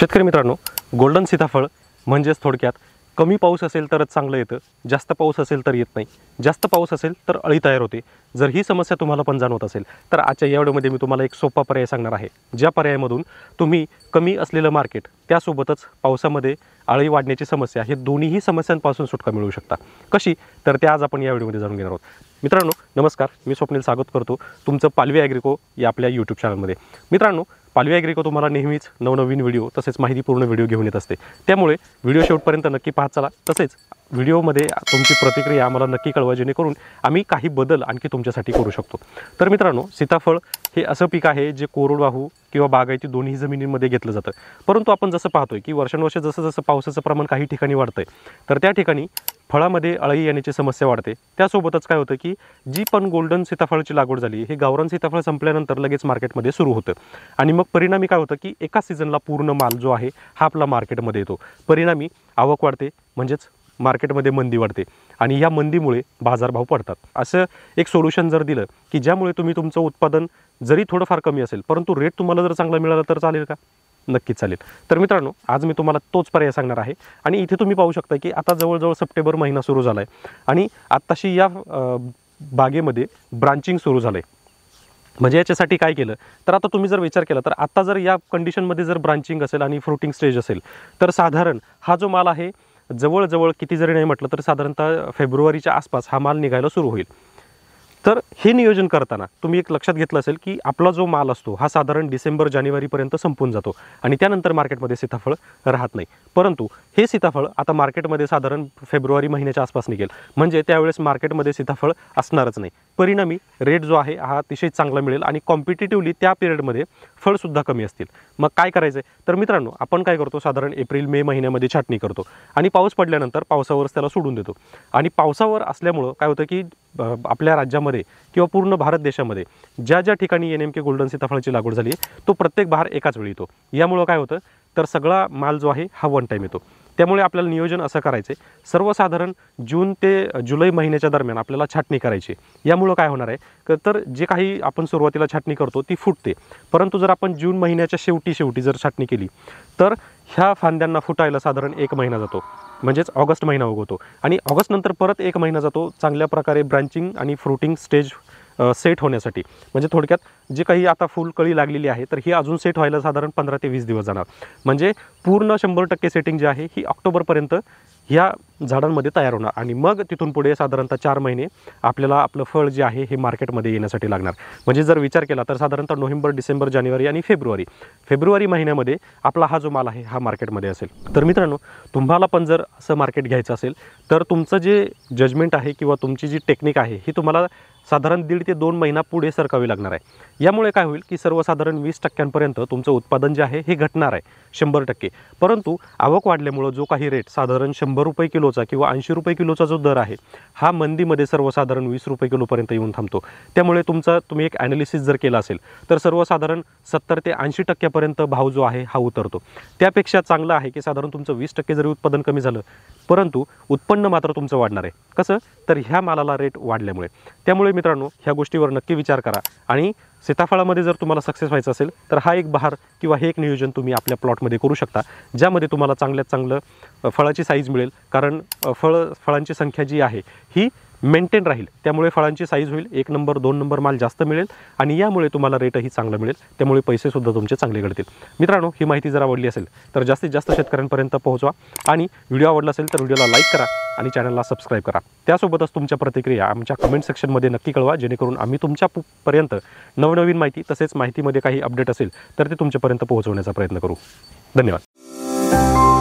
शेतकरी मित्रांनो, गोल्डन सीताफळ म्हणजेच थोडक्यात कमी पाऊस असेल तरच चांगलं येतं, जास्त पाऊस असेल तर येत नाही, जास्त पाऊस असेल तर अळी तयार होते। जर ही समस्या तुम्हाला पण जाणवत असेल तर आजच्या या व्हिडिओमध्ये मी तुम्हाला एक सोपा पर्याय सांगणार आहे, ज्या पर्यायामधून तुम्ही कमी असलेलं मार्केट त्यासोबतच पावसामध्ये अळी वाढण्याची समस्या हे दोन्हीही समस्यांपासून सुटका मिळवू शकता। कशी तर ते आज आपण या व्हिडिओमध्ये जाणून घेणार आहोत। मित्रांनो नमस्कार, मी स्वप्नील स्वागत करतो तुमचं पालवी ॲग्रिको या आपल्या यूट्यूब चॅनलमध्ये। मित्रांनो, पालवी ॲग्रिको तुम्हाला नेहमीच नवनवीन व्हिडिओ तसेच माहितीपूर्ण व्हिडिओ घेऊन येत असते, त्यामुळे व्हिडिओ शेवटपर्यंत नक्की पाहत चला। तसेच व्हिडिओमध्ये तुमची प्रतिक्रिया आम्हाला नक्की कळवा, जेणेकरून आम्ही काही बदल आणखी तुमच्यासाठी करू शकतो। तर मित्रांनो, सीताफळ हे असं पीक आहे जे कोरडवाहू किंवा बागायती दोन्ही जमिनींमध्ये घेतलं जातं, परंतु आपण जसं पाहतोय की वर्षानुवर्षे जसं जसं पावसाचं प्रमाण काही ठिकाणी वाढतंय तर त्या ठिकाणी फळामध्ये अळी येण्याची समस्या वाढते। त्यासोबतच काय होतं की जी पण गोल्डन सीताफळाची लागवड झाली हे गावरान सीताफळ संपल्यानंतर लगेच मार्केटमध्ये सुरू होतं आणि मग परिणामी काय होतं की एका सीझनला पूर्ण माल जो आहे हा आपला मार्केटमध्ये येतो। परिणामी आवक वाढते, म्हणजेच मार्केटमध्ये मंदी वाढते आणि या मंदीमुळे बाजारभाव पडतात। असं एक सोल्युशन जर दिलं की ज्यामुळे तुम्ही तुमचं उत्पादन जरी थोडंफार कमी असेल परंतु रेट तुम्हाला जर चांगला मिळाला तर चालेल का? नक्कीच चालेल। तर मित्रांनो, आज मी तुम्हाला तोच पर्याय सांगणार आहे आणि इथे तुम्ही पाहू शकता की आता जवळजवळ सप्टेंबर महिना सुरू झाला आहे आणि आत्ताशी या बागेमध्ये ब्रांचिंग सुरू झालं आहे। म्हणजे याच्यासाठी काय केलं तर आता तुम्ही जर विचार केला तर आता जर या कंडिशनमध्ये जर ब्रांचिंग असेल आणि फ्रुटिंग स्टेज असेल तर साधारण हा जो माल आहे जवळजवळ किती जरी नाही म्हटलं तर साधारणतः फेब्रुवारीच्या आसपास हा माल निघायला सुरू होईल। तर हे नियोजन करताना तुम्ही एक लक्षात घेतलं असेल की आपला जो माल असतो हा साधारण डिसेंबर जानेवारीपर्यंत संपून जातो आणि त्यानंतर मार्केटमध्ये सीताफळ राहत नाही, परंतु हे सीताफळ आता मार्केटमध्ये साधारण फेब्रुवारी महिन्याच्या आसपास निघेल, म्हणजे त्यावेळेस मार्केटमध्ये सीताफळ असणारच नाही। परिणामी रेट जो आहे हा अतिशय चांगला मिळेल आणि कॉम्पिटिटिव्हली त्या पिरियडमध्ये फळसुद्धा कमी असतील। मग काय करायचं आहे तर मित्रांनो, आपण काय करतो साधारण एप्रिल मे महिन्यामध्ये छाटणी करतो आणि पाऊस पडल्यानंतर पावसावरच त्याला सोडून देतो आणि पावसावर असल्यामुळं काय होतं की आपल्या राज्यामध्ये किंवा पूर्ण भारत देशामध्ये ज्या ज्या ठिकाणी नेमके गोल्डन सीताफळाची लागवड झाली तो प्रत्येक बहार एकाच वेळी येतो। यामुळं काय होतं तर सगळा माल जो आहे हा वन टाईम येतो। त्यामुळे आपल्याला नियोजन असं करायचं आहे, सर्वसाधारण जून ते जुलै महिन्याच्या दरम्यान आपल्याला छाटणी करायची। यामुळं काय होणार आहे तर जे काही आपण सुरुवातीला छाटणी करतो ती फुटते, परंतु जर आपण जून महिन्याच्या शेवटी जर छाटणी केली तर ह्या फांद्यांना फुटायला साधारण 1 महिना जातो, म्हणजेच ऑगस्ट महिना उगवतो आणि ऑगस्ट नंतर परत 1 महिना जातो चांगल्या प्रकारे ब्रांचिंग आणि फ्रुटिंग स्टेज सेट होण्यासाठी। म्हणजे थोडक्यात जे काही आता फुलकळी लागलेली आहे तर ही अजून सेट व्हायला साधारण 15 ते 20 दिवस जाणार, म्हणजे पूर्ण 100% सेटिंग जी आहे ही ऑक्टोबरपर्यंत ह्या झाडांमध्ये तयार होणार आणि मग तिथून पुढे साधारणतः 4 महिने आपल्याला आपलं फळ जे आहे हे मार्केटमध्ये येण्यासाठी लागणार। म्हणजे जर विचार केला तर साधारणतः नोव्हेंबर डिसेंबर जानेवारी आणि फेब्रुवारी महिन्यामध्ये आपला हा जो माल आहे हा मार्केटमध्ये असेल। तर मित्रांनो, तुम्हाला पण जर असं मार्केट घ्यायचं असेल तर तुमचं जे जजमेंट आहे किंवा तुमची जी टेक्निक आहे ही तुम्हाला साधारण 1.5 ते 2 महिना पुढे सरकावी लागणार आहे। यामुळे काय होईल की सर्वसाधारण 20% तुमचं उत्पादन जे आहे हे घटणार आहे 100%, परंतु आवक वाढल्यामुळं जो काही रेट साधारण 100 रुपये किलोचा किंवा 80 रुपये किलोचा जो दर आहे हा मंदीमध्ये सर्वसाधारण 20 रुपये किलोपर्यंत येऊन थांबतो। त्यामुळे तुम्ही एक ॲनालिसिस जर केला असेल तर सर्वसाधारण 70 ते 80% भाव जो आहे हा उतरतो। त्यापेक्षा चांगलं आहे की साधारण तुमचं 20% जरी उत्पादन कमी झालं परंतु उत्पन्न मात्र तुमचं वाढणार आहे। कसं तर ह्या मालाला रेट वाढल्यामुळे। त्यामुळे मित्रांनो, ह्या गोष्टीवर नक्की विचार करा आणि सीताफळामध्ये जर तुम्हाला सक्सेस व्हायचं असेल तर हा एक बहार किंवा हे एक नियोजन तुम्ही आपल्या प्लॉटमध्ये करू शकता, ज्यामध्ये तुम्हाला चांगल्यात चांगलं फळाची साईज मिळेल, कारण फळांची संख्या जी आहे ही मेंटेन राहील, त्यामुळे फळांची साईज होईल, 1 नंबर 2 नंबर माल जास्त मिळेल आणि यामुळे तुम्हाला रेटही चांगला मिळेल, त्यामुळे पैसेसुद्धा तुमचे चांगले घडतील। मित्रांनो, ही माहिती जर आवडली असेल तर जास्तीत जास्त शेतकऱ्यांपर्यंत पोहोचवा आणि व्हिडिओ आवडला असेल तर व्हिडिओला लाईक करा आणि चॅनलला सबस्क्राईब करा। त्यासोबतच तुमच्या प्रतिक्रिया आमच्या कमेंट सेक्शनमध्ये नक्की कळवा, जेणेकरून आम्ही तुमच्यापर्यंत नवनवीन माहिती तसेच माहितीमध्ये काही अपडेट असेल तर ते तुमच्यापर्यंत पोहोचवण्याचा प्रयत्न करू। धन्यवाद।